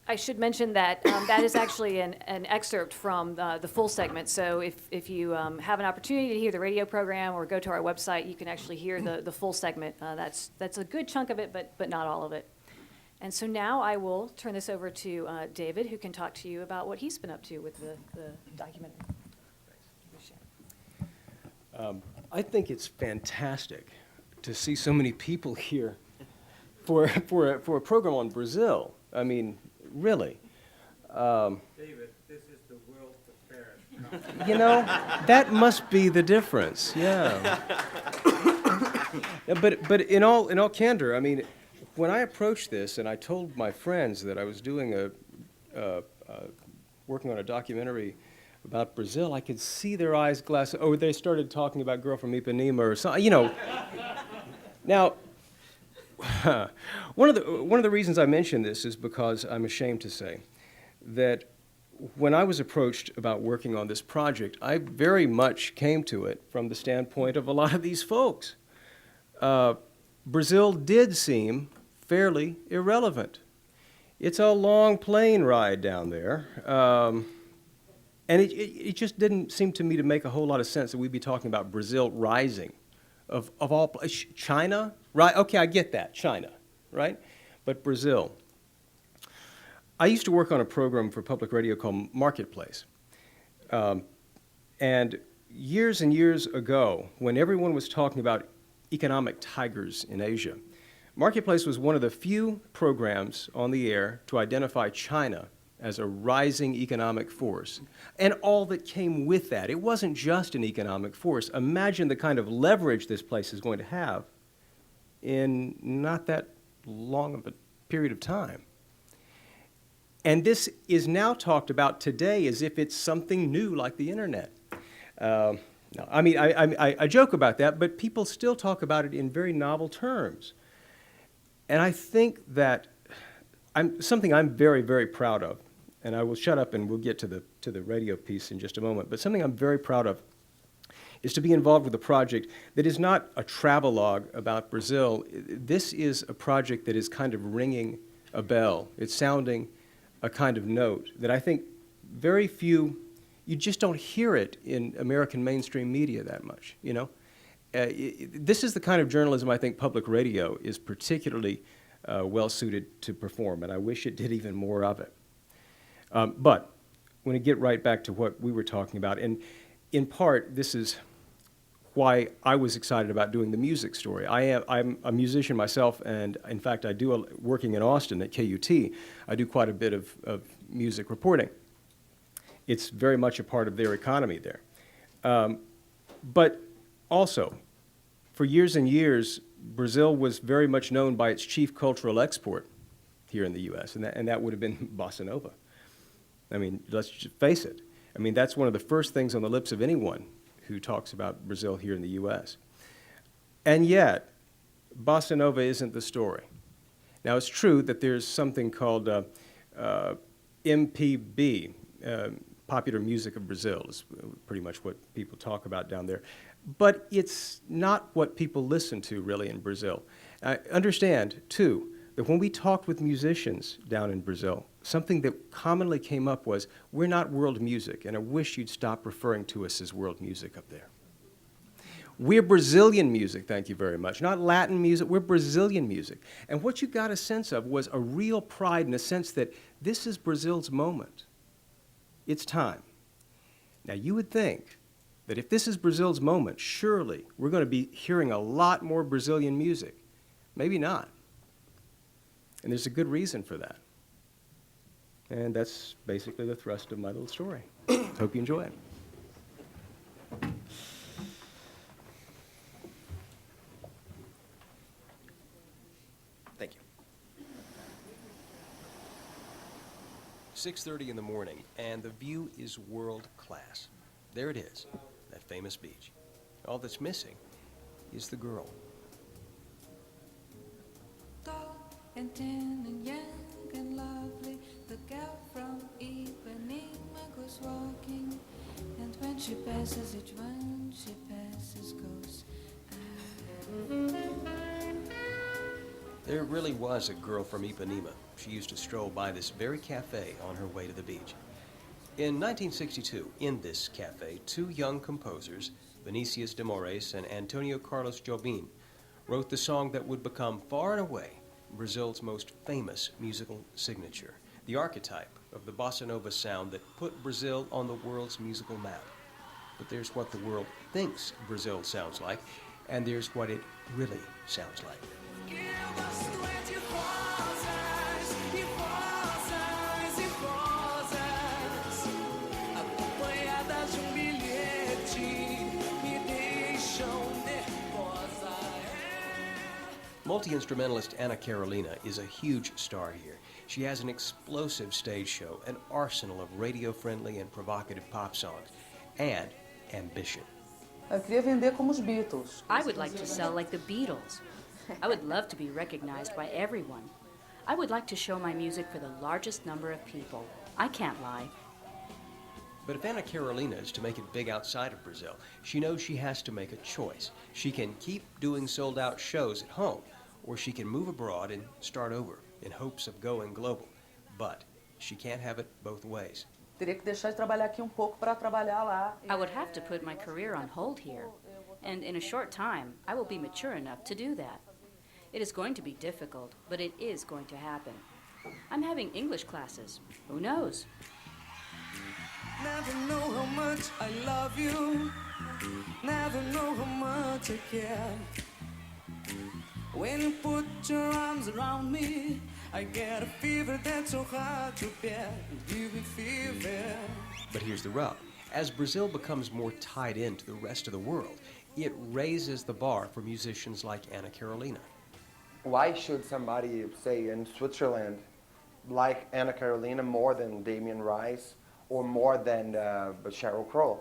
I should mention that that is actually an excerpt from the full segment. So if you have an opportunity to hear the radio program or go to our website, you can actually hear the full segment. That's a good chunk of it, but not all of it. And so now I will turn this over to David, who can talk to you about what he's been up to with the documentary. I think it's fantastic to see so many people here for a program on Brazil. I mean, really. David, this is the world's affairs. You know, that must be the difference. Yeah. But in all candor, I mean, when I approached this and I told my friends that I was doing working on a documentary about Brazil, I could see their eyes glass. Oh, they started talking about Girl From Ipanema or something. You know. Now, one of the reasons I mention this is because I'm ashamed to say that when I was approached about working on this project, I very much came to it from the standpoint of a lot of these folks. Brazil did seem fairly irrelevant. It's a long plane ride down there, and it just didn't seem to me to make a whole lot of sense that we'd be talking about Brazil rising. Of all, China, right? Okay, I get that, China, right? But Brazil. I used to work on a program for public radio called Marketplace. And years ago, when everyone was talking about economic tigers in Asia, Marketplace was one of the few programs on the air to identify China as a rising economic force, and all that came with that. It wasn't just an economic force. Imagine the kind of leverage this place is going to have in not that long of a period of time. And this is now talked about today as if it's something new like the internet. No, I mean, I joke about that, but people still talk about it in very novel terms. And I think that something I'm very, very proud of, and I will shut up and we'll get to the radio piece in just a moment, but something I'm very proud of is to be involved with a project that is not a travelogue about Brazil. This is a project that is kind of ringing a bell. It's sounding a kind of note that I think very few, you just don't hear it in American mainstream media that much, you know? This is the kind of journalism I think public radio is particularly well-suited to perform, and I wish it did even more of it. But I want to get right back to what we were talking about, and in part, this is why I was excited about doing the music story. I'm a musician myself, and in fact, I do, working in Austin at KUT, I do quite a bit of music reporting. It's very much a part of their economy there. But also, for years and years, Brazil was very much known by its chief cultural export here in the U.S., and that would have been bossa nova. I mean, let's just face it. I mean, that's one of the first things on the lips of anyone who talks about Brazil here in the U.S. And yet, bossa nova isn't the story. Now, it's true that there's something called MPB, popular music of Brazil, is pretty much what people talk about down there. But it's not what people listen to, really, in Brazil. Understand, too, that when we talked with musicians down in Brazil, something that commonly came up was, we're not world music, and I wish you'd stop referring to us as world music up there. We're Brazilian music, thank you very much. Not Latin music, we're Brazilian music. And what you got a sense of was a real pride in a sense that this is Brazil's moment. It's time. Now, you would think that if this is Brazil's moment, surely we're going to be hearing a lot more Brazilian music. Maybe not. And there's a good reason for that. And that's basically the thrust of my little story. Hope you enjoy it. Thank you. 6:30 in the morning, and the view is world class. There it is, that famous beach. All that's missing is the girl. Tall and thin and young and lovely, the girl from Ipanema goes walking, and when she passes, each one she passes goes. There really was a girl from Ipanema. she used to stroll by this very cafe on her way to the beach. In 1962, in this cafe, two young composers, Vinicius de Moraes and Antonio Carlos Jobim, wrote the song that would become far and away Brazil's most famous musical signature, the archetype of the bossa nova sound that put Brazil on the world's musical map. But there's what the world thinks Brazil sounds like, and there's what it really sounds like. Multi-instrumentalist Ana Carolina is a huge star here. She has an explosive stage show, an arsenal of radio-friendly and provocative pop songs, and ambition. Eu queria vender como os Beatles. I would like to sell like the Beatles. I would love to be recognized by everyone. I would like to show my music for the largest number of people. I can't lie. But if Ana Carolina is to make it big outside of Brazil, she knows she has to make a choice. She can keep doing sold-out shows at home, or she can move abroad and start over in hopes of going global. But she can't have it both ways. Teria que deixar de trabalhar aqui pouco para trabalhar lá. I would have to put my career on hold here, and in a short time, I will be mature enough to do that. It is going to be difficult, but it is going to happen. I'm having English classes. Who knows? Never know how much I love you. Never know how much I care. When you put your arms around me, I get a fever that's so hard to bear. Give me fever. But here's the rub. As Brazil becomes more tied into the rest of the world, it raises the bar for musicians like Ana Carolina. Why should somebody, say, in Switzerland, like Ana Carolina more than Damien Rice or more than Sheryl Crow?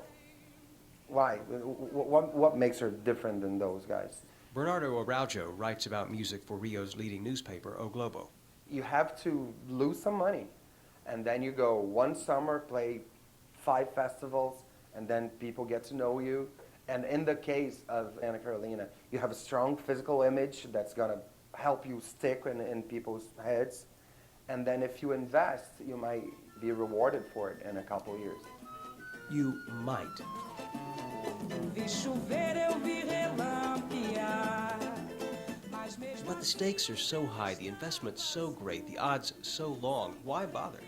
Why? What makes her different than those guys? Bernardo Araujo writes about music for Rio's leading newspaper, O Globo. You have to lose some money, and then you go one summer, play 5 festivals, and then people get to know you. And in the case of Ana Carolina, you have a strong physical image that's going to help you stick in people's heads. And then if you invest, you might be rewarded for it in a couple of years. You might. But the stakes are so high, the investment's so great, the odds so long, why bother?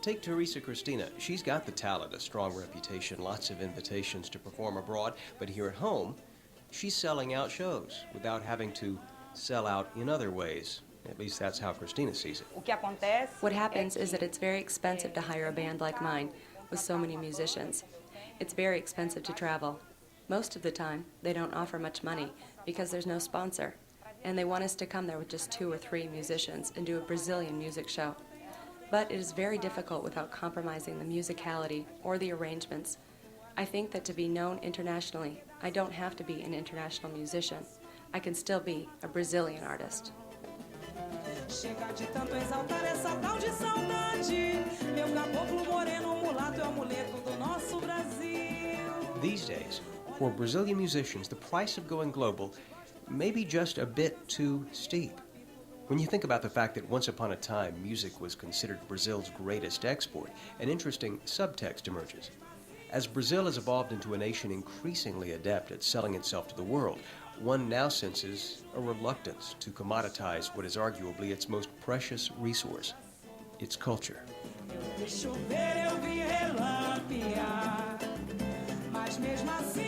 Take Teresa Cristina. She's got the talent, a strong reputation, lots of invitations to perform abroad, but here at home, she's selling out shows without having to sell out in other ways. At least that's how Cristina sees it. What happens is that it's very expensive to hire a band like mine with so many musicians. It's very expensive to travel. Most of the time, they don't offer much money because there's no sponsor, and they want us to come there with just 2 or 3 musicians and do a Brazilian music show. But it is very difficult without compromising the musicality or the arrangements. I think that to be known internationally, I don't have to be an international musician. I can still be a Brazilian artist. Chega de tanto exaltar essa tal de saudade. Meu caboclo moreno mulato é o amuleto do nosso Brasil. These days, for Brazilian musicians, the price of going global may be just a bit too steep. When you think about the fact that once upon a time music was considered Brazil's greatest export, an interesting subtext emerges. As Brazil has evolved into a nation increasingly adept at selling itself to the world, one now senses a reluctance to commoditize what is arguably its most precious resource, its culture. Deixa eu ver, eu vi relampear, mas mesmo assim